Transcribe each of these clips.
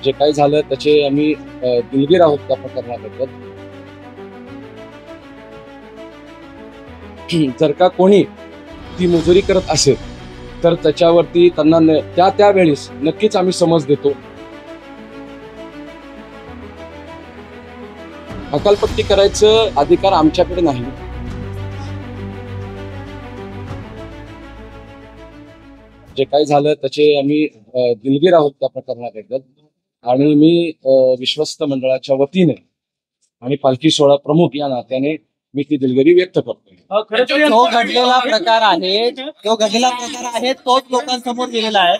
जे काही झालं त्याचे आम्ही दिलगीर आहोत त्या प्रकरणाबद्दल. जर का कोणी ती मुजोरी करत असेल तर त्याच्यावरती त्यांना त्या वेळेस नक्कीच आम्ही समज देतो. हकालपट्टी करायचं अधिकार आमच्याकडे नाही. जे काही झालं त्याचे आम्ही दिलगीर आहोत त्या प्रकरणाबद्दल. आणि मी विश्वस्त मंडळाच्या वतीने आणि पालखी सोहळा प्रमुख या नात्याने मी ती दिलगिरी व्यक्त करतो. जो घडलेला प्रकार आहे तोच लोकांसमोर गेलेला आहे.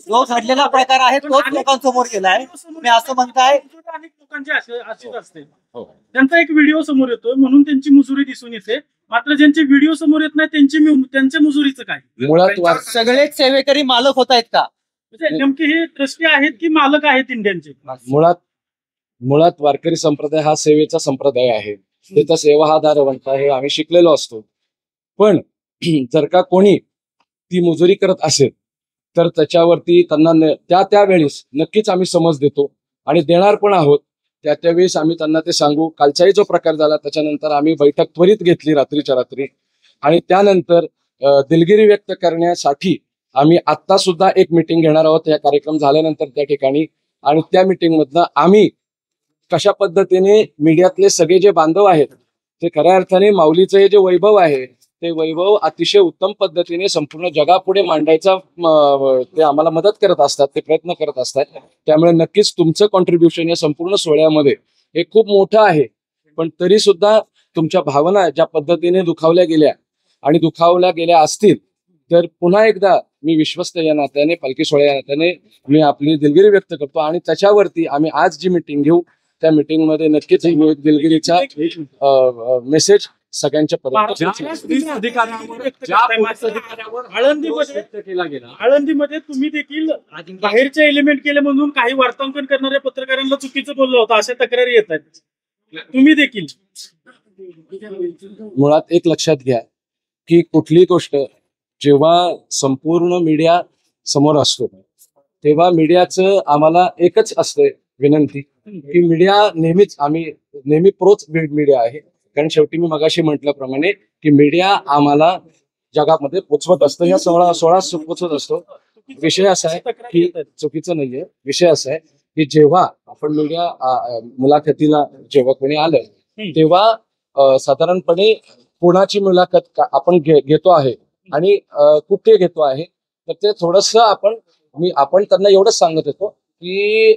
जो घडलेला प्रकार आहे तोच लोकांसमोर गेला आहे. तुम्ही असं म्हणताय अनेक लोकांचे असेच असते. त्यांचा एक व्हिडिओ समोर येतोय म्हणून त्यांची मुजुरी दिसून येते. मात्र ज्यांचे व्हिडिओ समोर येत नाही त्यांच्या मुजुरीचं काय? मुळात सगळेच सेवेकरी मालक होत आहेत का? म्हणजे नेमके हे ट्रस्टी आहेत की मालक आहेत इंडियनचे? मुळात वारकरी संप्रदाय हा सेवेचा संप्रदाय आहे. त्याचा सेवा हा दारवंत हे आम्ही शिकलेलो असतो. पण जर का कोणी ती मुजुरी करत असेल तर त्याच्यावरती त्यांना त्या वेळेस नक्कीच आम्ही समज देतो आणि देणार पण आहोत. त्यावेळेस आम्ही त्यांना ते सांगू. कालचाही जो प्रकार झाला त्याच्यानंतर आम्ही बैठक त्वरित घेतली रात्रीच्या रात्री. आणि त्यानंतर दिलगिरी व्यक्त करण्यासाठी आम्ही आत्ता सुद्धा एक मीटिंग घेणार आहोत या कार्यक्रम झाल्यानंतर त्या ठिकाणी. आणि त्या मीटिंग मधनं आम्ही कशा पद्धतीने मीडियातले सगळे जे बांधव आहेत ते खऱ्या अर्थाने माऊलीचं हे जे वैभव आहे ते वैभव अतिशय उत्तम पद्धतीने संपूर्ण जगापुढे मांडायचा ते आम्हाला मदत करत असतात, ते प्रयत्न करत असतात. त्यामुळे नक्कीच तुमचं कॉन्ट्रीब्युशन या संपूर्ण सोहळ्यामध्ये हे खूप मोठं आहे. पण तरी सुद्धा तुमच्या भावना ज्या पद्धतीने दुखावल्या गेल्या आणि दुखावल्या गेल्या असतील तर पुन्हा एकदा मी विश्वस्त या नात्याने, पालखी सोहळ्या या नात्याने मी आपली दिलगिरी व्यक्त करतो. आणि त्याच्यावरती आम्ही आज जी मीटिंग घेऊ त्या मीटिंग मध्ये नक्कीच दिलगिरीचा मेसेज सगळ्यांच्या पर्यंत. आळंदीमध्ये तुम्ही देखील बाहेरचे एलिमेंट केले म्हणून काही वार्तांकन करणाऱ्या पत्रकारांना चुकीचं बोललं होतं अशा तक्रारी येत आहेत. तुम्ही देखील मुळात एक लक्षात घ्या की कुठली गोष्ट जेव्हा संपूर्ण मीडिया समोर असतो तेव्हा मीडियाचं आम्हाला एकच असते विनंती की मीडिया नेहमी प्रोच मीडिया आहे. कारण शेवटी मी मगाशी म्हटल्याप्रमाणे की मीडिया आम्हाला जगामध्ये पोचवत असतं, या सोळा पोचवत असतो. विषय असा आहे की चुकीचं नाहीये. विषय असा आहे की जेव्हा आपण मीडिया मुलाखतीला जेव्हा कोणी आलं तेव्हा साधारणपणे कोणाची मुलाखत आपण घेतो आहे आणि कुठे घेतो आहे तर ते थोडस आपण त्यांना एवढंच सांगत येतो की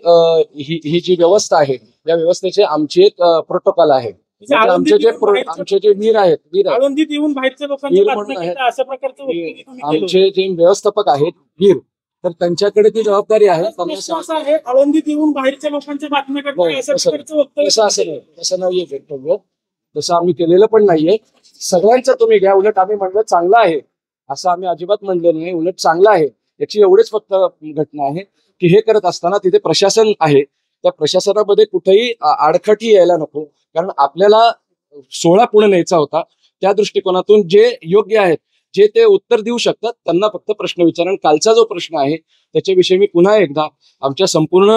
ही जी व्यवस्था आहे या व्यवस्थेचे आमची एक प्रोटोकॉल आहे. आमचे जे वीर आहेत आमचे जे व्यवस्थापक आहेत वीर तर त्यांच्याकडे ती जबाबदारी आहे. आळंदीत येऊन बाहेरच्या लोकांच्या बातम्या तसं नाहीये वक्तव्य, तसं आम्ही केलेलं पण नाहीये. सगळ्यांचं तुम्ही घ्या. उलट आम्ही म्हणलं चांगलं आहे असं आम्ही अजिबात म्हणलेलं नाही. उलट चांगलं आहे याची एवढीच फक्त घटना आहे की हे करत असताना तिथे प्रशासन आहे. त्या प्रशासनामध्ये कुठेही आडखटी यायला नको. कारण आपल्याला सोहळा पुढे न्यायचा होता. त्या दृष्टिकोनातून जे योग्य आहेत जे ते उत्तर देऊ शकतात त्यांना फक्त प्रश्न विचारण. कालचा जो प्रश्न आहे त्याच्याविषयी मी पुन्हा एकदा आमच्या संपूर्ण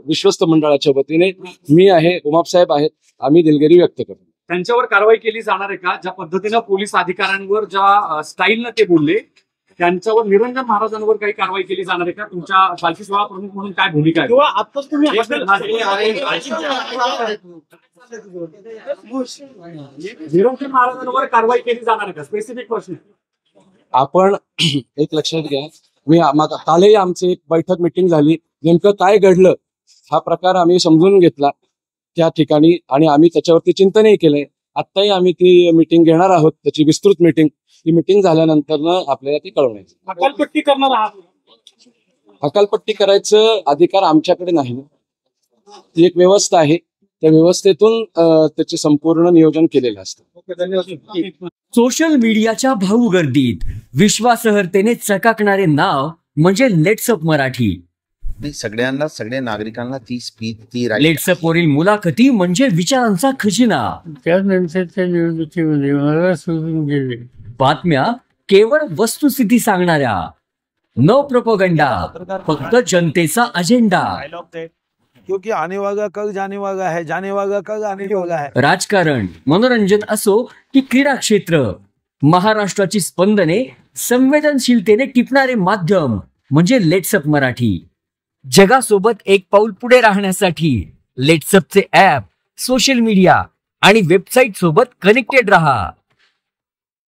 विश्वस्त मंडळाच्या वतीने मी आहे, उमाप साहेब आहेत, आम्ही दिलगिरी व्यक्त करतो. त्यांच्यावर कारवाई केली जाणार आहे का? ज्या पद्धतीनं पोलीस अधिकाऱ्यांवर ज्या स्टाईलनं ते बोलले त्यांच्यावर निरंजन महाराजांवर काही कारवाई केली जाणार आहे का? तुमच्या पालखी सोहळा प्रमुख म्हणून काय भूमिका आहे? किंवा आताच तुम्ही निरंजन महाराजांवर कारवाई केली जाणार आहे का? स्पेसिफिक प्रश्न. आपण एक लक्षात घ्या, कालही आमची एक बैठक मीटिंग झाली. नेमकं काय घडलं हा प्रकार आम्ही समजून घेतला त्या ठिकाणी आणि आम्ही त्याच्यावरती चिंतनही केलंय. आत्ताही आम्ही ती मीटिंग घेणार आहोत, त्याची विस्तृत मीटिंग. ती मीटिंग झाल्यानंतर आपल्याला ती कळवण्याची. हकालपट्टी करणार आहात? हकालपट्टी करायचं अधिकार आमच्याकडे नाही. ती एक व्यवस्था आहे, त्या व्यवस्थेतून त्याचे संपूर्ण नियोजन केलेलं असतं. सोशल मीडियाच्या भाऊ गर्दीत विश्वासार्हतेने चकाकणारे नाव म्हणजे लेट्सअप मराठी. सगळ्या नागरिकांना ती स्पीच ती लेट्सअप वरील मुलाखती म्हणजे विचारांचा खजिना. त्यानंतरच्या निवडणुकीमध्ये मला सोडून गेले. बातम्या केवळ वस्तुस्थिती सांगणाऱ्या, नो प्रोपोगंडा, फक्त जनतेचा अजेंडा. क्योंकि आने वाला कल जाने वाला है, जाने वाला कल आने वाला है. राजकारण, मनोरंजन असो की क्रीडा क्षेत्र, महाराष्ट्राची स्पंदने संवेदनशीलतेने टिपणारे माध्यम म्हणजे लेट्सअप मराठी. जगासोबत एक पाऊल पुढे राहण्यासाठी लेट्सअपचे ऍप, सोशल मीडिया आणि वेबसाईट सोबत कनेक्टेड रहा.